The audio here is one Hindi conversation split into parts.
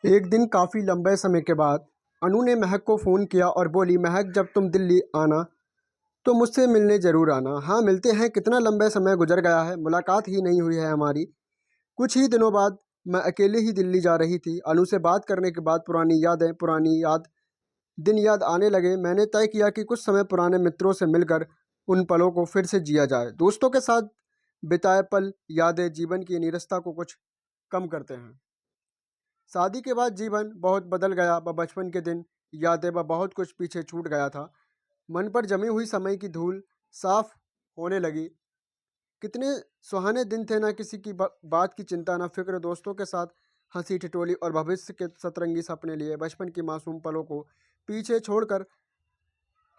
एक दिन काफ़ी लंबे समय के बाद अनु ने महक को फ़ोन किया और बोली, महक जब तुम दिल्ली आना तो मुझसे मिलने ज़रूर आना। हाँ मिलते हैं, कितना लंबा समय गुजर गया है, मुलाकात ही नहीं हुई है हमारी। कुछ ही दिनों बाद मैं अकेले ही दिल्ली जा रही थी। अनु से बात करने के बाद पुरानी दिन याद आने लगे। मैंने तय किया कि कुछ समय पुराने मित्रों से मिलकर उन पलों को फिर से जिया जाए। दोस्तों के साथ बिताए पल यादें जीवन की नीरसता को कुछ कम करते हैं। शादी के बाद जीवन बहुत बदल गया। बचपन के दिन यादें बहुत कुछ पीछे छूट गया था। मन पर जमी हुई समय की धूल साफ होने लगी। कितने सुहाने दिन थे, ना किसी की बात की चिंता, ना फिक्र। दोस्तों के साथ हंसी ठिठोली और भविष्य के सतरंगी सपने लिए बचपन की मासूम पलों को पीछे छोड़कर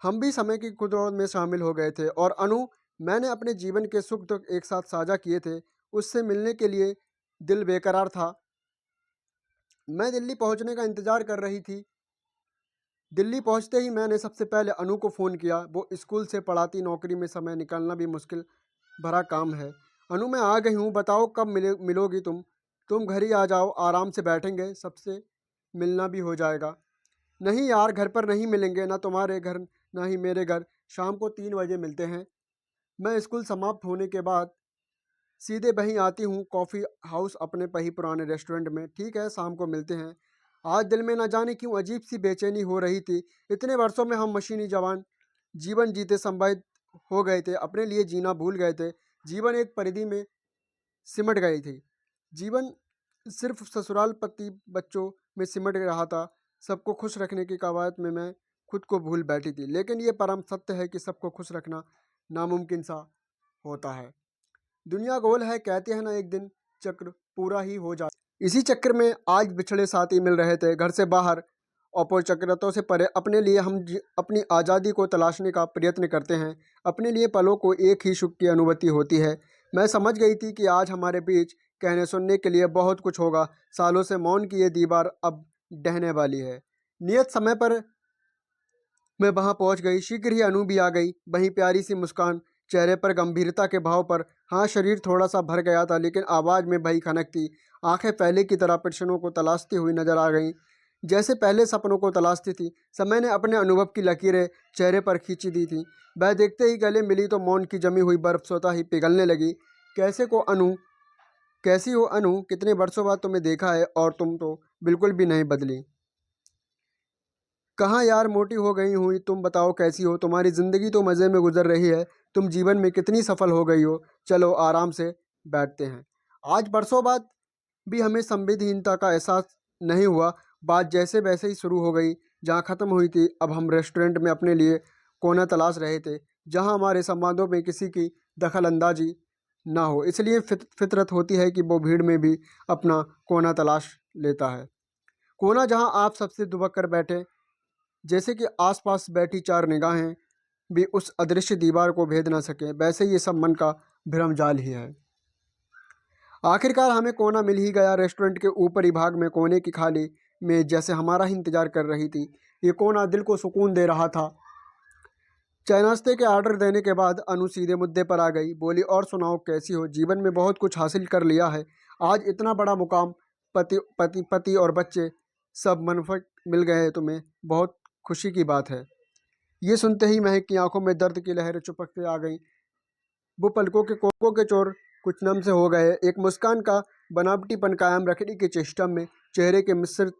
हम भी समय की कुदौड़ में शामिल हो गए थे। और अनु, मैंने अपने जीवन के सुख दुख एक साथ साझा किए थे। उससे मिलने के लिए दिल बेकरार था। मैं दिल्ली पहुंचने का इंतजार कर रही थी। दिल्ली पहुंचते ही मैंने सबसे पहले अनु को फ़ोन किया। वो स्कूल से पढ़ाती, नौकरी में समय निकालना भी मुश्किल भरा काम है। अनु, मैं आ गई हूँ, बताओ कब मिलोगी तुम घर ही आ जाओ, आराम से बैठेंगे, सबसे मिलना भी हो जाएगा। नहीं यार, घर पर नहीं मिलेंगे, ना तुम्हारे घर ना ही मेरे घर। शाम को 3 बजे मिलते हैं। मैं स्कूल समाप्त होने के बाद सीधे वहीं आती हूँ, कॉफ़ी हाउस अपने वही पुराने रेस्टोरेंट में। ठीक है, शाम को मिलते हैं। आज दिल में न जाने क्यों अजीब सी बेचैनी हो रही थी। इतने वर्षों में हम मशीनी जवान जीवन जीते संभावित हो गए थे, अपने लिए जीना भूल गए थे। जीवन एक परिधि में सिमट गई थी। जीवन सिर्फ ससुराल पति बच्चों में सिमट रहा था। सबको खुश रखने की कवायद में मैं खुद को भूल बैठी थी। लेकिन ये परम सत्य है कि सबको खुश रखना नामुमकिन सा होता है। दुनिया गोल है, कहते हैं ना, एक दिन चक्र पूरा ही हो जाए। इसी चक्र में आज बिछड़े साथी मिल रहे थे। घर से बाहर, औपचारिकताओं से परे, अपने लिए हम अपनी आज़ादी को तलाशने का प्रयत्न करते हैं। अपने लिए पलों को एक ही सुख की अनुभूति होती है। मैं समझ गई थी कि आज हमारे बीच कहने सुनने के लिए बहुत कुछ होगा। सालों से मौन की ये दीवार अब ढहने वाली है। नियत समय पर मैं वहां पहुंच गई। शीघ्र ही अनु भी आ गई, वहीं प्यारी सी मुस्कान चेहरे पर, गंभीरता के भाव पर। हाँ, शरीर थोड़ा सा भर गया था, लेकिन आवाज़ में भई खनक थी। आंखें पहले की तरह प्रश्नों को तलाशती हुई नजर आ गईं, जैसे पहले सपनों को तलाशती थी। समय ने अपने अनुभव की लकीरें चेहरे पर खींची दी थी। वह देखते ही गले मिली तो मौन की जमी हुई बर्फ स्वतः ही पिघलने लगी। कैसी हो अनु, कितने वर्षों बाद तुम्हें देखा है, और तुम तो बिल्कुल भी नहीं बदली। कहाँ यार, मोटी हो गई हुई। तुम बताओ कैसी हो, तुम्हारी ज़िंदगी तो मज़े में गुजर रही है। तुम जीवन में कितनी सफल हो गई हो। चलो आराम से बैठते हैं। आज बरसों बाद भी हमें संवेदनहीनता का एहसास नहीं हुआ। बात जैसे वैसे ही शुरू हो गई। जहाँ ख़त्म हुई थी, अब हम रेस्टोरेंट में अपने लिए कोना तलाश रहे थे, जहाँ हमारे संवादों में किसी की दखल अंदाजी ना हो। इसलिए फितरत होती है कि वो भीड़ में भी अपना कोना तलाश लेता है। कोना जहाँ आप सबसे दुबक कर बैठे, जैसे कि आसपास बैठी चार निगाहें भी उस अदृश्य दीवार को भेद ना सके। वैसे ये सब मन का भ्रम जाल ही है। आखिरकार हमें कोना मिल ही गया। रेस्टोरेंट के ऊपरी भाग में कोने की खाली मेज जैसे हमारा ही इंतजार कर रही थी। ये कोना दिल को सुकून दे रहा था। चाय नाश्ते के ऑर्डर देने के बाद अनु सीधे मुद्दे पर आ गई। बोली, और सुनाओ कैसी हो। जीवन में बहुत कुछ हासिल कर लिया है, आज इतना बड़ा मुकाम, पति और बच्चे, सब मनफक मिल गए हैं तुम्हें, बहुत खुशी की बात है। ये सुनते ही महक की आंखों में दर्द की लहरें चुपक से आ गईं। वो पलकों के चोर कुछ नम से हो गए। एक मुस्कान का बनावटीपन कायम रखने की चेष्टा में चेहरे के मिश्रित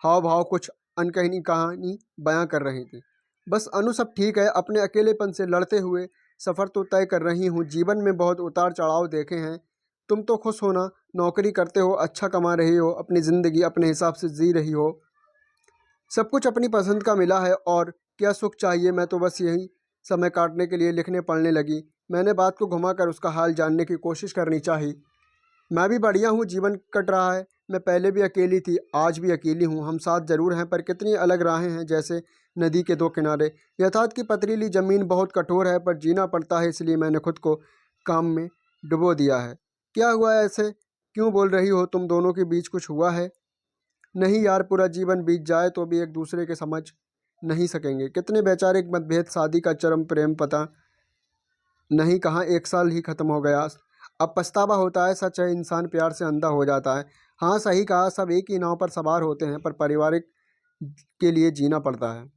हाव भाव कुछ अनकही कहानी बयां कर रही थी। बस अनु, सब ठीक है, अपने अकेलेपन से लड़ते हुए सफ़र तो तय कर रही हूँ। जीवन में बहुत उतार चढ़ाव देखे हैं। तुम तो खुश हो ना, नौकरी करते हो, अच्छा कमा रही हो, अपनी ज़िंदगी अपने हिसाब से जी रही हो, सब कुछ अपनी पसंद का मिला है, और क्या सुख चाहिए। मैं तो बस यही समय काटने के लिए लिखने पढ़ने लगी। मैंने बात को घुमाकर उसका हाल जानने की कोशिश करनी चाहिए। मैं भी बढ़िया हूँ, जीवन कट रहा है। मैं पहले भी अकेली थी, आज भी अकेली हूँ। हम साथ जरूर हैं, पर कितनी अलग राहें हैं, जैसे नदी के दो किनारे। यथार्थ की पथरीली ज़मीन बहुत कठोर है, पर जीना पड़ता है, इसलिए मैंने खुद को काम में डुबो दिया है। क्या हुआ है ऐसे, क्यों बोल रही हो। तुम दोनों के बीच कुछ हुआ है। नहीं यार, पूरा जीवन बीत जाए तो भी एक दूसरे के समझ नहीं सकेंगे। कितने वैचारिक मतभेद, शादी का चरम प्रेम, पता नहीं कहाँ 1 साल ही खत्म हो गया। अब पछतावा होता है। सच है, इंसान प्यार से अंधा हो जाता है। हाँ, सही कहा, सब एक ही नाव पर सवार होते हैं, पर पारिवारिक के लिए जीना पड़ता है।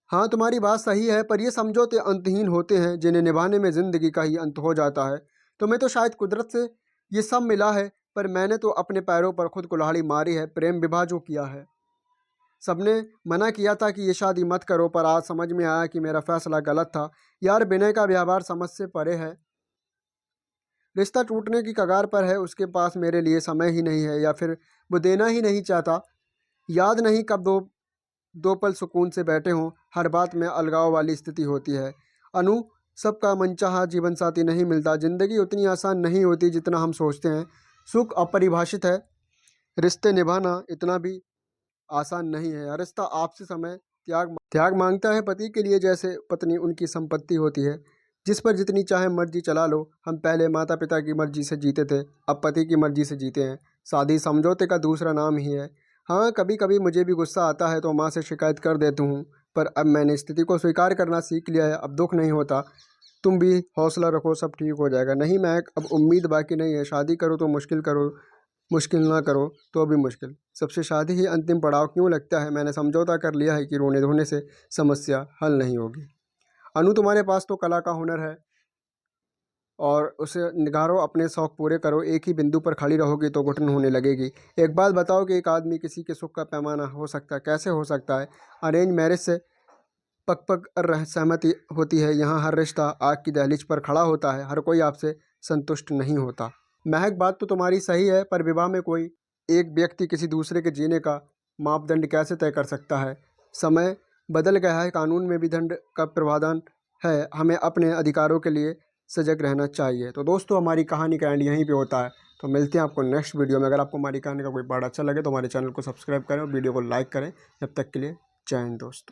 हाँ, तुम्हारी बात सही है, पर ये समझौते अंतहीन होते हैं जिन्हें निभाने में ज़िंदगी का ही अंत हो जाता है। तुम्हें तो शायद कुदरत से ये सब मिला है, पर मैंने तो अपने पैरों पर खुद कुल्हाड़ी मारी है, प्रेम विवाह जो किया है। सबने मना किया था कि ये शादी मत करो, पर आज समझ में आया कि मेरा फैसला गलत था। यार, विनय का व्यवहार समझ से परे है। रिश्ता टूटने की कगार पर है, उसके पास मेरे लिए समय ही नहीं है, या फिर वो देना ही नहीं चाहता। याद नहीं कब दो दो पल सुकून से बैठे हों, हर बात में अलगाव वाली स्थिति होती है। अनु, सबका मनचाहा जीवन साथी नहीं मिलता। ज़िंदगी उतनी आसान नहीं होती जितना हम सोचते हैं। सुख अपरिभाषित है, रिश्ते निभाना इतना भी आसान नहीं है। हर रिश्ता आपसे समय त्याग मांगता है। पति के लिए जैसे पत्नी उनकी संपत्ति होती है, जिस पर जितनी चाहे मर्जी चला लो। हम पहले माता पिता की मर्जी से जीते थे, अब पति की मर्जी से जीते हैं। शादी समझौते का दूसरा नाम ही है। हाँ, कभी कभी मुझे भी गुस्सा आता है तो माँ से शिकायत कर देती हूँ, पर अब मैंने स्थिति को स्वीकार करना सीख लिया है। अब दुख नहीं होता। तुम भी हौसला रखो, सब ठीक हो जाएगा। नहीं महक, अब उम्मीद बाकी नहीं है। शादी करो तो मुश्किल करो, मुश्किल ना करो तो भी मुश्किल। सबसे शादी ही अंतिम पड़ाव क्यों लगता है? मैंने समझौता कर लिया है कि रोने धोने से समस्या हल नहीं होगी। अनु, तुम्हारे पास तो कला का हुनर है, और उसे निखारो, अपने शौक पूरे करो। एक ही बिंदु पर खड़ी रहोगी तो घुटन होने लगेगी। एक बात बताओ कि एक आदमी किसी के सुख का पैमाना हो सकता है? कैसे हो सकता है? अरेंज मैरिज से पक पक सहमति होती है। यहाँ हर रिश्ता आग की दहलीज पर खड़ा होता है। हर कोई आपसे संतुष्ट नहीं होता। महक, बात तो तुम्हारी सही है, पर विवाह में कोई एक व्यक्ति किसी दूसरे के जीने का मापदंड कैसे तय कर सकता है? समय बदल गया है, कानून में भी दंड का प्रावधान है। हमें अपने अधिकारों के लिए सजग रहना चाहिए। तो दोस्तों, हमारी कहानी का एंड यहीं पे होता है। तो मिलते हैं आपको नेक्स्ट वीडियो में। अगर आपको हमारी कहानी का कोई पार्ट अच्छा लगे तो हमारे चैनल को सब्सक्राइब करें और वीडियो को लाइक करें। जब तक के लिए जय हिंद दोस्तों।